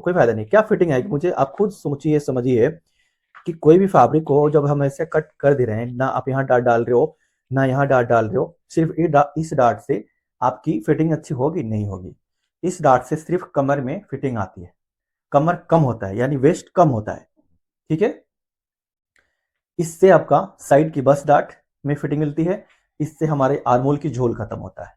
कोई फायदा नहीं। क्या फिटिंग आएगी, मुझे आप खुद सोचिए समझिए कि कोई भी फैब्रिक को जब हम ऐसे कट कर दे रहे हैं, ना आप यहाँ डाट डाल रहे हो ना यहाँ डाट डाल रहे हो, सिर्फ इस डाट से आपकी फिटिंग अच्छी होगी नहीं होगी। इस डाट से सिर्फ कमर में फिटिंग आती है, कमर कम होता है यानी वेस्ट कम होता है, ठीक है। इससे आपका साइड की बस डाट में फिटिंग मिलती है, इससे हमारे आर्मोल की झोल खत्म होता है।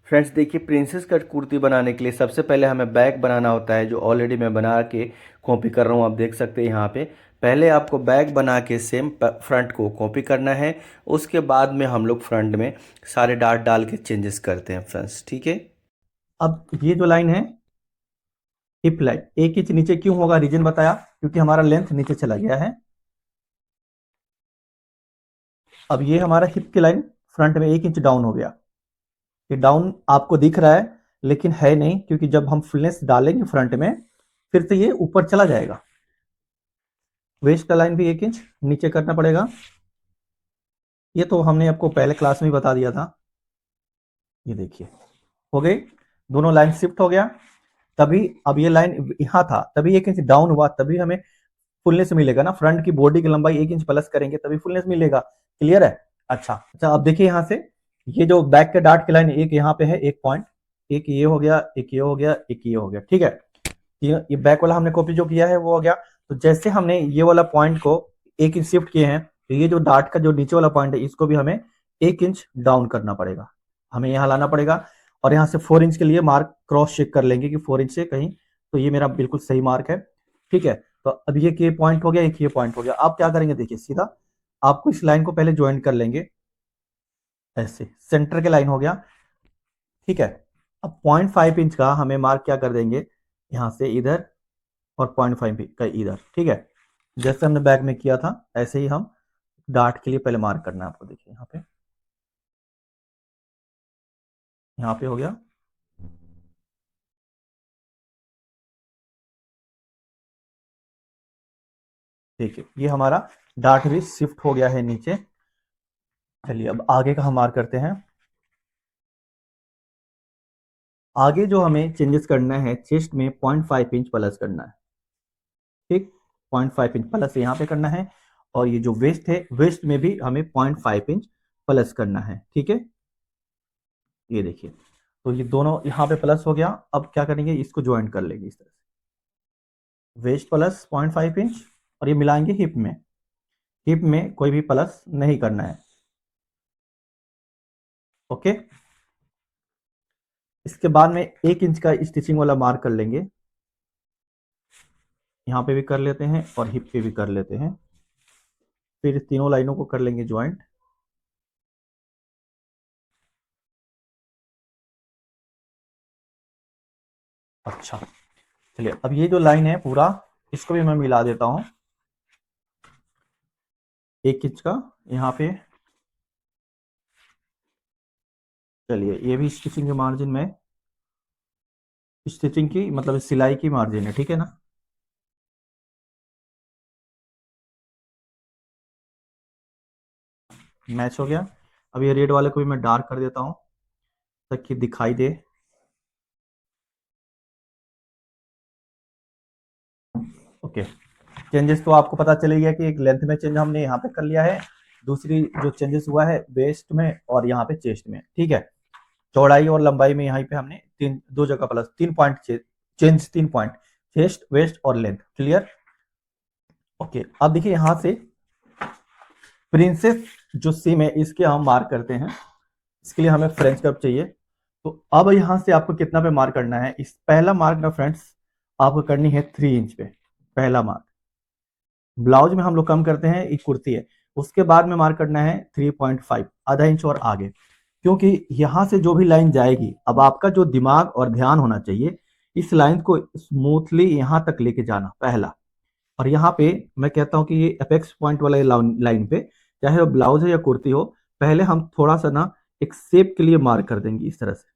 फ्रेंड्स देखिए, प्रिंसेस कट कुर्ती बनाने के लिए सबसे पहले हमें बैक बनाना होता है, जो ऑलरेडी मैं बना के कॉपी कर रहा हूँ, आप देख सकते हैं यहाँ पे। पहले आपको बैक बना के सेम फ्रंट को कॉपी करना है, उसके बाद में हम लोग फ्रंट में सारे डार्ट डाल के चेंजेस करते हैं फ्रेंड्स, ठीक है। अब ये जो लाइन है हिप लाइन 1 इंच नीचे क्यों होगा, रीजन बताया, क्योंकि हमारा लेंथ नीचे चला गया है। अब ये हमारा हिप की लाइन फ्रंट में 1 इंच डाउन हो गया। ये डाउन आपको दिख रहा है लेकिन है नहीं, क्योंकि जब हम फुलनेस डालेंगे फ्रंट में फिर से ये ऊपर चला जाएगा। वेस्ट का लाइन भी 1 इंच नीचे करना पड़ेगा। ये तो हमने आपको पहले क्लास में बता दिया था। ये देखिए हो गई, दोनों लाइन शिफ्ट हो गया। तभी अब ये लाइन यहाँ था, तभी 1 इंच डाउन हुआ, तभी हमें फुलनेस मिलेगा ना। फ्रंट की बॉडी की लंबाई 1 इंच प्लस करेंगे तभी फुलनेस मिलेगा। क्लियर है। अच्छा अब देखिए यहाँ से ये जो बैक के डार्ट की लाइन, एक यहाँ पे है, एक पॉइंट, एक ये हो गया, एक ये हो गया, एक ये हो गया, ठीक है। ये बैक वाला हमने कॉपी जो किया है वो हो गया। तो जैसे हमने ये वाला पॉइंट को 1 इंच शिफ्ट किए हैं, तो ये जो डार्ट का जो नीचे वाला पॉइंट है इसको भी हमें 1 इंच डाउन करना पड़ेगा, हमें यहाँ लाना पड़ेगा। और यहाँ से 4 इंच के लिए मार्क क्रॉस चेक कर लेंगे कि 4 इंच से कहीं, तो ये मेरा बिल्कुल सही मार्क है, ठीक है। तो अब ये पॉइंट हो गया, एक ये पॉइंट हो गया। आप क्या करेंगे, देखिए सीधा आपको इस लाइन को पहले ज्वाइन कर लेंगे, ऐसे सेंटर के लाइन हो गया, ठीक है। अब 0.5 इंच का हमें मार्क क्या कर देंगे, यहाँ से इधर और 0.5 का इधर, ठीक है। जैसे हमने बैक में किया था ऐसे ही हम डार्ट के लिए पहले मार्क करना है आपको। देखिए यहाँ पे हो गया। देखिए ये हमारा डार्ट भी शिफ्ट हो गया है नीचे। चलिए अब आगे का हम मार्क करते हैं। आगे जो हमें चेंजेस करना है, चेस्ट में 0.5 इंच प्लस करना है, ठीक। 0.5 इंच प्लस यहाँ पे करना है। और ये जो वेस्ट है, वेस्ट में भी हमें 0.5 इंच प्लस करना है, ठीक है। ये देखिए, तो ये दोनों यहाँ पे प्लस हो गया। अब क्या करेंगे, इसको ज्वाइन कर लेंगे इस तरह से, वेस्ट प्लस 0.5 इंच, और ये मिलाएंगे हिप में। हिप में कोई भी प्लस नहीं करना है, ओके। इसके बाद में 1 इंच का स्टिचिंग वाला मार्क कर लेंगे, यहाँ पे भी कर लेते हैं और हिप पे भी कर लेते हैं। फिर तीनों लाइनों को कर लेंगे ज्वाइंट। अच्छा चलिए, अब ये जो लाइन है पूरा, इसको भी मैं मिला देता हूँ 1 इंच का यहाँ पे। चलिए ये भी स्टिचिंग के मार्जिन में, स्टिचिंग की मतलब सिलाई की मार्जिन है, ठीक है ना। मैच हो गया। अब ये रेड वाले को भी मैं डार्क कर देता हूँ ताकि दिखाई दे। ओके, चेंजेस तो आपको पता चल गया कि एक लेंथ में चेंज हमने यहाँ पे कर लिया है, दूसरी जो चेंजेस हुआ है वेस्ट में और यहाँ पे चेस्ट में, ठीक है। चौड़ाई और लंबाई में यहाँ पे हमने तीन, दो जगह plus 3 point change, 3 point, chest waist और लेंथ, क्लियर। ओके, अब देखिए यहाँ से प्रिंसेस जो सीम है इसके हम मार्क करते हैं। इसके लिए हमें फ्रेंच कर्व चाहिए। तो अब यहाँ से आपको कितना पे मार्क करना है, इस पहला मार्क ना फ्रेंड्स आपको करनी है 3 इंच पे, पहला मार्क। ब्लाउज में हम लोग कम करते हैं, एक कुर्ती है, उसके बाद में मार्क करना है 3.5, आधा इंच और आगे। क्योंकि यहाँ से जो भी लाइन जाएगी, अब आपका जो दिमाग और ध्यान होना चाहिए, इस लाइन को स्मूथली यहाँ तक लेके जाना पहला। और यहाँ पे मैं कहता हूँ कि ये अपेक्स पॉइंट वाले लाइन पे, चाहे वो ब्लाउज हो या कुर्ती हो, पहले हम थोड़ा सा ना एक शेप के लिए मार्क कर देंगे इस तरह से,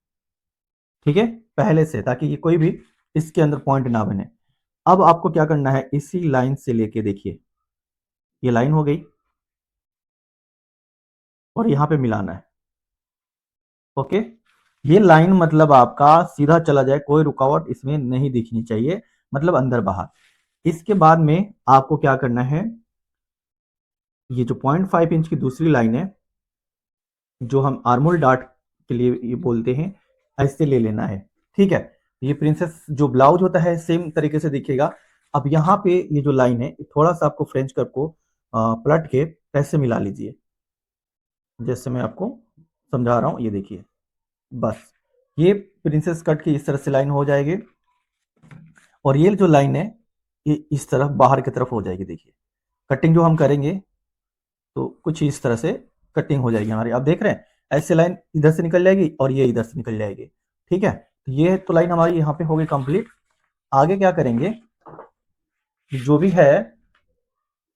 ठीक है, पहले से, ताकि ये कोई भी इसके अंदर पॉइंट ना बने। अब आपको क्या करना है, इसी लाइन से लेके देखिए ये लाइन हो गई और यहाँ पे मिलाना है, ओके। ये लाइन मतलब आपका सीधा चला जाए, कोई रुकावट इसमें नहीं दिखनी चाहिए, मतलब अंदर बाहर। इसके बाद में आपको क्या करना है, ये जो 0.5 इंच की दूसरी लाइन है, जो हम आर्मोल डार्ट के लिए ये बोलते हैं, ऐसे ले लेना है। ठीक है, ये प्रिंसेस जो ब्लाउज होता है सेम तरीके से दिखेगा। अब यहाँ पे ये जो लाइन है, थोड़ा सा आपको फ्रेंच कर्व को पलट के ऐसे मिला लीजिए, जैसे मैं आपको समझा रहा हूँ, ये देखिए। बस ये प्रिंसेस कट की इस तरह से लाइन हो जाएगी, और ये जो लाइन है ये इस तरफ बाहर की तरफ हो जाएगी। देखिए कटिंग जो हम करेंगे तो कुछ इस तरह से कटिंग हो जाएगी हमारी। आप देख रहे हैं ऐसे लाइन इधर से निकल जाएगी और ये इधर से निकल जाएगी। ठीक है, तो ये तो लाइन हमारी यहाँ पे हो गई कंप्लीट। आगे क्या करेंगे, जो भी है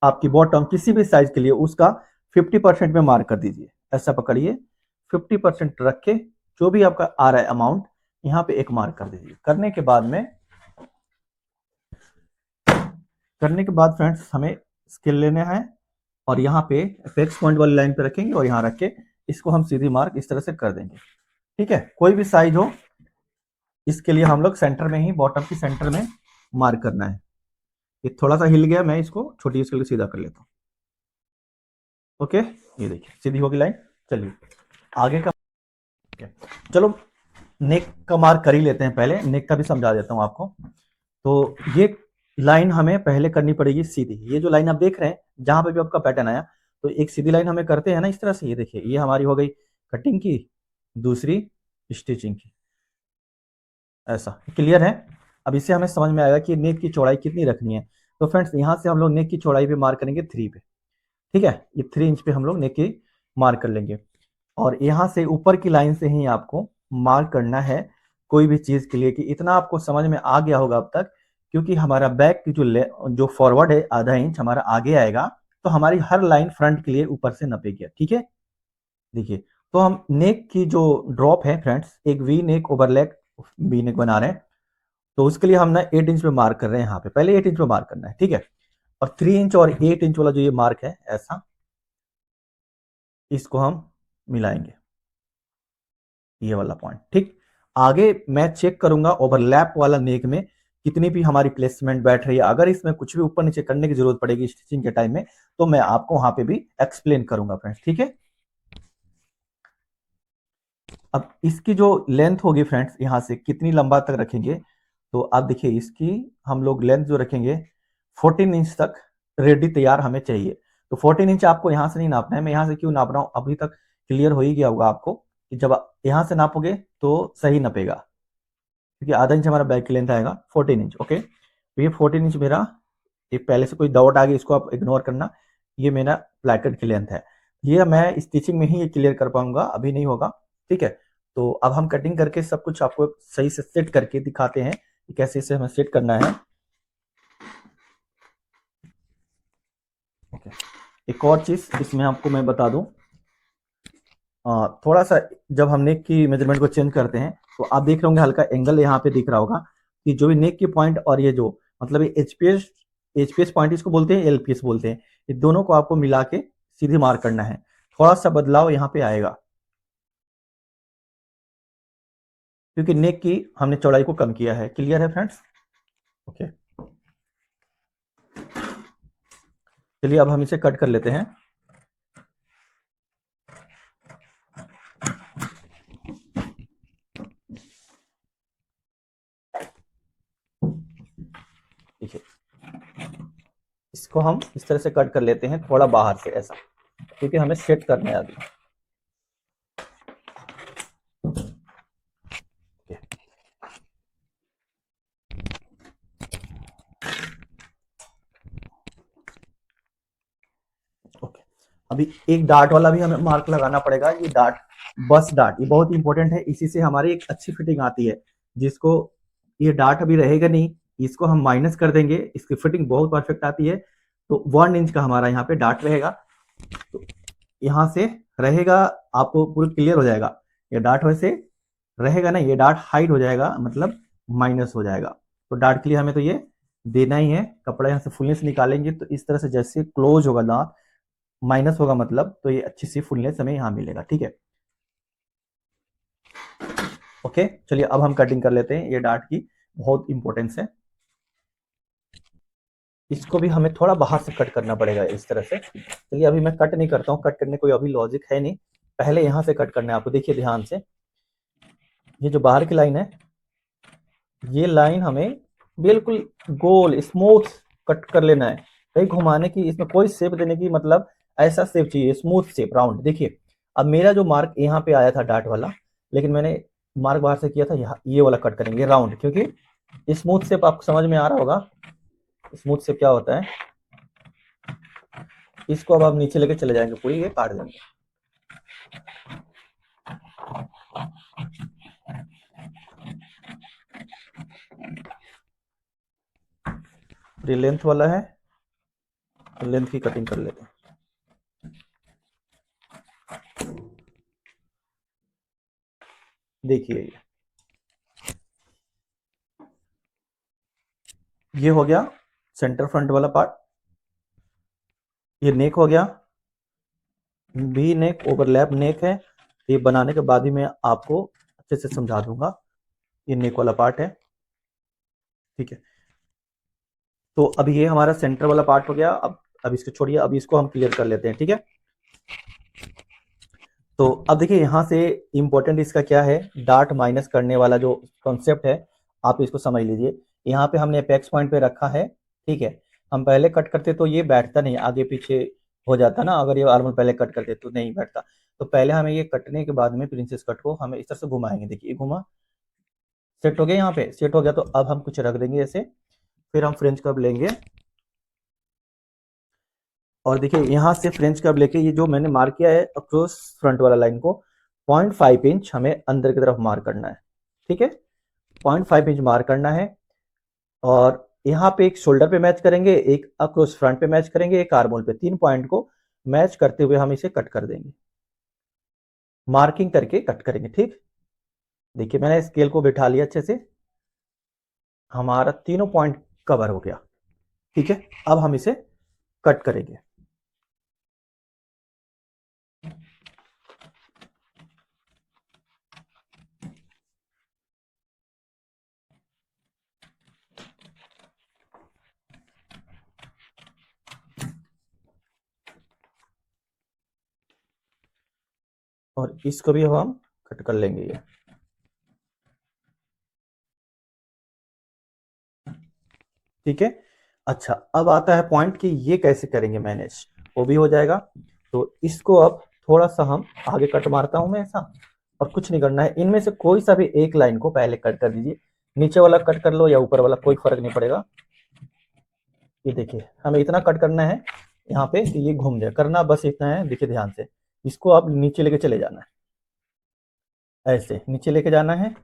आपकी बॉटम किसी भी साइज के लिए उसका 50% में मार्क कर दीजिए। ऐसा पकड़िए, 50% रख के जो भी आपका आ रहा है अमाउंट यहाँ पे एक मार्क कर दीजिए। करने के बाद फ्रेंड्स हमें स्केल लेना है, और यहाँ पे अपेक्स पॉइंट वाली लाइन पे रखेंगे, और यहाँ रख के इसको हम सीधी मार्क इस तरह से कर देंगे। ठीक है, कोई भी साइज हो, इसके लिए हम लोग सेंटर में ही, बॉटम की सेंटर में मार्क करना है। ये थोड़ा सा हिल गया, मैं इसको छोटी स्केल सीधा कर लेता हूँ। ओके, ये देखिए सीधी होगी लाइन। चलिए आगे का, चलो नेक का मार्क कर ही लेते हैं, पहले नेक का भी समझा देता हूँ आपको। तो ये लाइन हमें पहले करनी पड़ेगी सीधी। ये जो लाइन आप देख रहे हैं जहां पे भी आपका पैटर्न आया, तो एक सीधी लाइन हमें करते हैं ना इस तरह से। ये देखिए ये हमारी हो गई कटिंग की, दूसरी स्टिचिंग की। ऐसा क्लियर है। अब इससे हमें समझ में आएगा कि नेक की चौड़ाई कितनी रखनी है। तो फ्रेंड्स यहाँ से हम लोग नेक की चौड़ाई पे मार्क करेंगे 3 पे। ठीक है, ये 3 इंच पे हम लोग नेक की मार्क कर लेंगे, और यहाँ से ऊपर की लाइन से ही आपको मार्क करना है कोई भी चीज के लिए, कि इतना आपको समझ में आ गया होगा अब तक। क्योंकि हमारा बैक की जो फॉरवर्ड है आधा इंच हमारा आगे आएगा, तो हमारी हर लाइन फ्रंट के लिए ऊपर से नपेगी। ठीक है, देखिए तो हम नेक की जो ड्रॉप है फ्रेंड्स, एक V neck overlap V neck बना रहे हैं, तो उसके लिए हम ना 8 इंच पे मार्क कर रहे हैं। यहाँ पे पहले 8 इंच पे मार्क करना है। ठीक है, और 3 इंच और 8 इंच वाला जो ये मार्क है ऐसा, इसको हम मिलाएंगे, ये वाला पॉइंट। ठीक, आगे मैं चेक करूंगा ओवरलैप वाला नेक में कितनी भी हमारी प्लेसमेंट बैठ रही है। अगर इसमें कुछ भी ऊपर नीचे करने की जरूरत पड़ेगी स्टिचिंग के टाइम में, तो मैं आपको वहां पे भी एक्सप्लेन करूंगा फ्रेंड्स। ठीक है, अब इसकी जो लेंथ होगी फ्रेंड्स, यहां से कितनी लंबा तक रखेंगे, तो आप देखिए इसकी हम लोग लेंथ जो रखेंगे 14 इंच तक रेडी तैयार हमें चाहिए। तो 14 इंच आपको यहां से नहीं नापना है। मैं यहां से क्यों नाप रहा हूं, अभी तक क्लियर हो ही गया होगा आपको कि जब यहां से नापोगे तो सही नपेगा, क्योंकि आधा इंच हमारा बैक की लेंथ आएगा 14 इंच। ओके, तो ये 14 इंच मेरा, ये पहले से कोई डाउट आ गई इसको आप इग्नोर करना, ये मेरा प्लैकेट की लेंथ है। ये मैं स्टिचिंग में ही ये क्लियर कर पाऊंगा, अभी नहीं होगा। ठीक है, तो अब हम कटिंग करके सब कुछ आपको सही से सेट करके दिखाते हैं कि कैसे इसे हमें सेट करना है। ओके, एक और चीज इसमें आपको मैं बता दूं, थोड़ा सा जब हम नेक की मेजरमेंट को चेंज करते हैं, तो आप देख रहे होंगे हल्का एंगल यहाँ पे दिख रहा होगा, कि जो भी नेक की पॉइंट और ये जो मतलब ये एचपीएस पॉइंट इसको बोलते हैं, एलपीएस बोलते हैं, ये दोनों को आपको मिला के सीधे मार्क करना है। थोड़ा सा बदलाव यहाँ पे आएगा, क्योंकि नेक की हमने चौड़ाई को कम किया है। क्लियर है फ्रेंड्स? ओके, चलिए अब हम इसे कट कर लेते हैं। देखिए इसको हम इस तरह से कट कर लेते हैं, थोड़ा बाहर से ऐसा, क्योंकि हमें सेट करना है अभी। ओके, अभी एक डार्ट वाला भी हमें मार्क लगाना पड़ेगा। ये डार्ट, बस डार्ट, ये बहुत इंपॉर्टेंट है। इसी से हमारी एक अच्छी फिटिंग आती है, जिसको ये डार्ट अभी रहेगा नहीं, इसको हम माइनस कर देंगे, इसकी फिटिंग बहुत परफेक्ट आती है। तो 1 इंच का हमारा यहाँ पे डार्ट रहेगा, तो यहाँ से रहेगा, आपको पूरा क्लियर हो जाएगा। ये डार्ट वैसे रहेगा ना, ये डार्ट हाइड हो जाएगा, मतलब माइनस हो जाएगा। तो डार्ट के लिए हमें तो ये देना ही है। कपड़ा यहाँ से फुलनेस निकालेंगे तो इस तरह से जैसे क्लोज होगा दांत, माइनस होगा मतलब, तो ये अच्छी सी फुलनेस हमें यहाँ मिलेगा। ठीक है, ओके, चलिए अब हम कटिंग कर लेते हैं। ये डार्ट की बहुत इंपॉर्टेंस है। इसको भी हमें थोड़ा बाहर से कट करना पड़ेगा इस तरह से। चलिए अभी मैं कट नहीं करता हूँ, कट करने कोई अभी लॉजिक है नहीं, पहले यहाँ से कट करना है आपको। देखिए ध्यान से, ये जो बाहर की लाइन है, ये लाइन हमें बिल्कुल गोल स्मूथ कट कर लेना है। कहीं घुमाने की, इसमें कोई शेप देने की, मतलब ऐसा शेप चाहिए, स्मूथ शेप, राउंड। देखिए अब मेरा जो मार्क यहाँ पे आया था डार्ट वाला, लेकिन मैंने मार्क बाहर से किया था, यहाँ ये वाला कट करेंगे राउंड, क्योंकि स्मूथ शेप आपको समझ में आ रहा होगा स्मूथ शेप क्या होता है। इसको अब आप नीचे लेके चले जाएंगे, पूरी ये काट देंगे। ये लेंथ वाला है, लेंथ की कटिंग कर लेते हैं। देखिए ये हो गया सेंटर फ्रंट वाला पार्ट। ये नेक हो गया, भी नेक, ओवरलैप नेक है। ये बनाने के बाद ही मैं आपको अच्छे से समझा दूंगा। ये नेक वाला पार्ट है, ठीक है। तो अभी ये हमारा सेंटर वाला पार्ट हो गया। अब इसको छोड़िए, अब इसको हम क्लियर कर लेते हैं, ठीक है। तो अब देखिए यहाँ से इंपॉर्टेंट इसका क्या है, डार्ट माइनस करने वाला जो कॉन्सेप्ट है, आप इसको समझ लीजिए। यहाँ पे हमने अपेक्स पॉइंट पे रखा है, ठीक है। हम पहले कट करते तो ये बैठता नहीं, आगे पीछे हो जाता ना, अगर ये आर्मर पहले कट करते तो नहीं बैठता। तो पहले हमें ये कटने के बाद में प्रिंसेस कट को हमें इस तरह से घुमाएंगे। देखिए घुमा, सेट हो गया, यहाँ पे सेट हो गया। तो अब हम कुछ रख देंगे ऐसे, फिर हम फ्रेंच कर्व लेंगे। और देखिए यहाँ से फ्रेंच कर्व लेके ये जो मैंने मार्क किया है अक्रॉस फ्रंट वाला लाइन को, 0.5 इंच हमें अंदर की तरफ मार्क करना है, ठीक है। 0.5 इंच मार्क करना है। और यहाँ पे एक शोल्डर पे मैच करेंगे, एक अक्रॉस फ्रंट पे मैच करेंगे, एक आर्मोल पे, 3 पॉइंट को मैच करते हुए हम इसे कट कर देंगे, मार्किंग करके कट करेंगे, ठीक। देखिए मैंने स्केल को बिठा लिया अच्छे से, हमारा तीनों पॉइंट कवर हो गया, ठीक है। अब हम इसे कट करेंगे। और इसको भी हम कट कर लेंगे ये, ठीक है। अच्छा अब आता है पॉइंट कि ये कैसे करेंगे मैनेज, वो भी हो जाएगा। तो इसको अब थोड़ा सा हम आगे कट मारता हूं मैं ऐसा, और कुछ नहीं करना है, इनमें से कोई सा भी एक लाइन को पहले कट कर दीजिए। नीचे वाला कट कर लो या ऊपर वाला, कोई फर्क नहीं पड़ेगा। ये देखिए हमें इतना कट करना है यहाँ पे कि ये घूम जाए, करना बस इतना है। देखिए ध्यान से, इसको आप नीचे लेके चले जाना है, ऐसे नीचे लेके जाना है।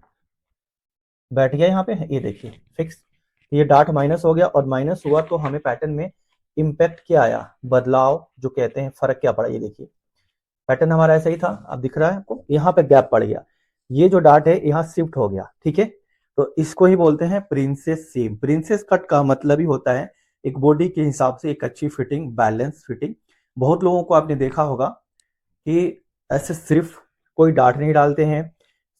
बैठ गया यहाँ पे, ये देखिए फिक्स। ये डार्ट माइनस हो गया, और माइनस हुआ तो हमें पैटर्न में इम्पैक्ट क्या आया, बदलाव जो कहते हैं, फर्क क्या पड़ा। ये देखिए पैटर्न हमारा ऐसा ही था, अब दिख रहा है आपको, यहाँ पे गैप पड़ गया, ये जो डार्ट है यहाँ शिफ्ट हो गया, ठीक है। तो इसको ही बोलते हैं प्रिंसेस सीम। प्रिंसेस कट का मतलब ही होता है एक बॉडी के हिसाब से एक अच्छी फिटिंग, बैलेंस फिटिंग। बहुत लोगों को आपने देखा होगा कि ऐसे सिर्फ कोई डार्ट नहीं डालते हैं,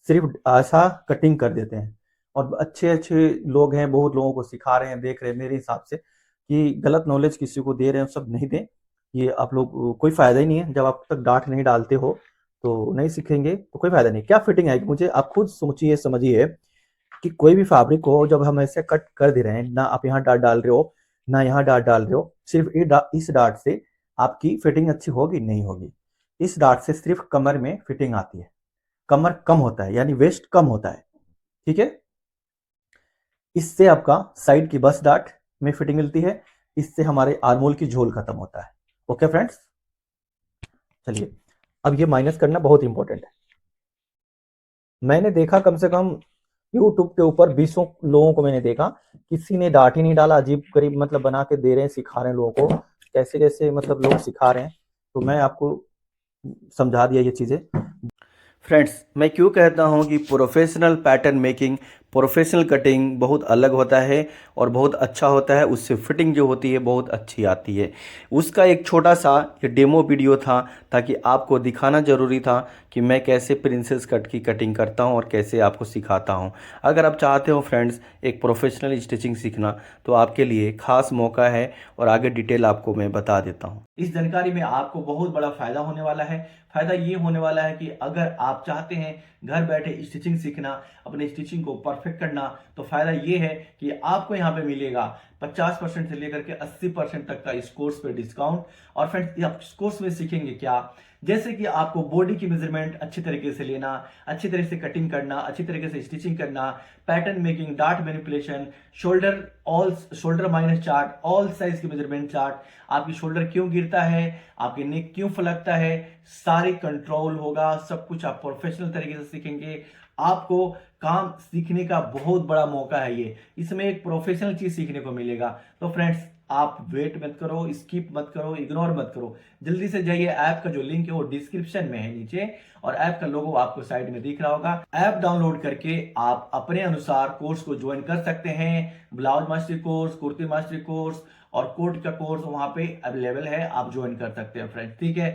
सिर्फ ऐसा कटिंग कर देते हैं। और अच्छे अच्छे लोग हैं, बहुत लोगों को सिखा रहे हैं, देख रहे हैं मेरे हिसाब से कि गलत नॉलेज किसी को दे रहे हैं, सब नहीं दें। ये आप लोग, कोई फायदा ही नहीं है, जब आप तक डार्ट नहीं डालते हो तो नहीं सीखेंगे तो कोई फायदा नहीं। क्या फिटिंग आएगी मुझे, आप खुद सोचिए समझिए कि कोई भी फैब्रिक को जब हम ऐसे कट कर दे रहे हैं ना, आप यहाँ डार्ट डाल रहे हो ना यहाँ डार्ट डाल रहे हो, सिर्फ इस डार्ट से आपकी फिटिंग अच्छी होगी नहीं होगी। इस डार्ट से सिर्फ कमर में फिटिंग आती है, कमर कम होता है, यानी वेस्ट कम होता है, ठीक है। इससे आपका साइड की बस डार्ट में फिटिंग मिलती है, इससे हमारे आर्मोल की झोल खत्म होता है। ओके फ्रेंड्स, चलिए अब ये माइनस करना बहुत इंपॉर्टेंट है। मैंने देखा कम से कम यूट्यूब के ऊपर 20 लोगों को मैंने देखा, किसी ने डांट ही नहीं डाला, अजीब करीब मतलब बना के दे रहे हैं, सिखा रहे हैं लोगों को, कैसे कैसे मतलब लोग सिखा रहे हैं। तो मैं आपको समझा दिया ये चीजें। फ्रेंड्स, मैं क्यों कहता हूँ कि professional pattern making, professional cutting बहुत अलग होता है और बहुत अच्छा होता है। उससे फिटिंग जो होती है बहुत अच्छी आती है। उसका एक छोटा सा ये डेमो वीडियो था, ताकि आपको दिखाना ज़रूरी था कि मैं कैसे प्रिंसेस कट की कटिंग करता हूँ और कैसे आपको सिखाता हूँ। अगर आप चाहते हो फ्रेंड्स एक प्रोफेशनल स्टिचिंग सीखना, तो आपके लिए खास मौका है और आगे डिटेल आपको मैं बता देता हूँ। इस जानकारी में आपको बहुत बड़ा फ़ायदा होने वाला है। फ़ायदा ये होने वाला है कि अगर आप चाहते हैं घर बैठे स्टिचिंग सीखना, अपने स्टिचिंग को परफेक्ट करना, तो फ़ायदा ये है कि आपको यहाँ पे मिलेगा 50% से लेकर के 80% तक का इस कोर्स पे डिस्काउंट। और फ्रेंड्स, आप इस कोर्स में सीखेंगे क्या? जैसे कि आपको बॉडी की मेजरमेंट अच्छी तरीके से लेना, अच्छी तरह से कटिंग करना, अच्छी तरीके से स्टिचिंग करना, pattern making, dart manipulation, shoulder all shoulder minus chart, all size की मेजरमेंट चार्ट, आपकी शोल्डर क्यों गिरता है, आपकी नेक क्यों फलकता है, सारी कंट्रोल होगा। सब कुछ आप प्रोफेशनल तरीके से सीखेंगे। आपको काम सीखने का बहुत बड़ा मौका है ये। इसमें एक प्रोफेशनल चीज सीखने को मिलेगा। तो फ्रेंड्स, आप वेट मत करो, स्किप मत करो, इग्नोर मत करो। जल्दी से जाइए, ऐप का जो लिंक है वो डिस्क्रिप्शन में है नीचे, और ऐप का लोगो आपको साइड में दिख रहा होगा। ऐप डाउनलोड करके आप अपने अनुसार कोर्स को ज्वाइन कर सकते हैं। Blouse mastery course, kurti mastery course और कोट का कोर्स वहां पे अवेलेबल है, आप ज्वाइन कर सकते हैं फ्रेंड्स। ठीक है।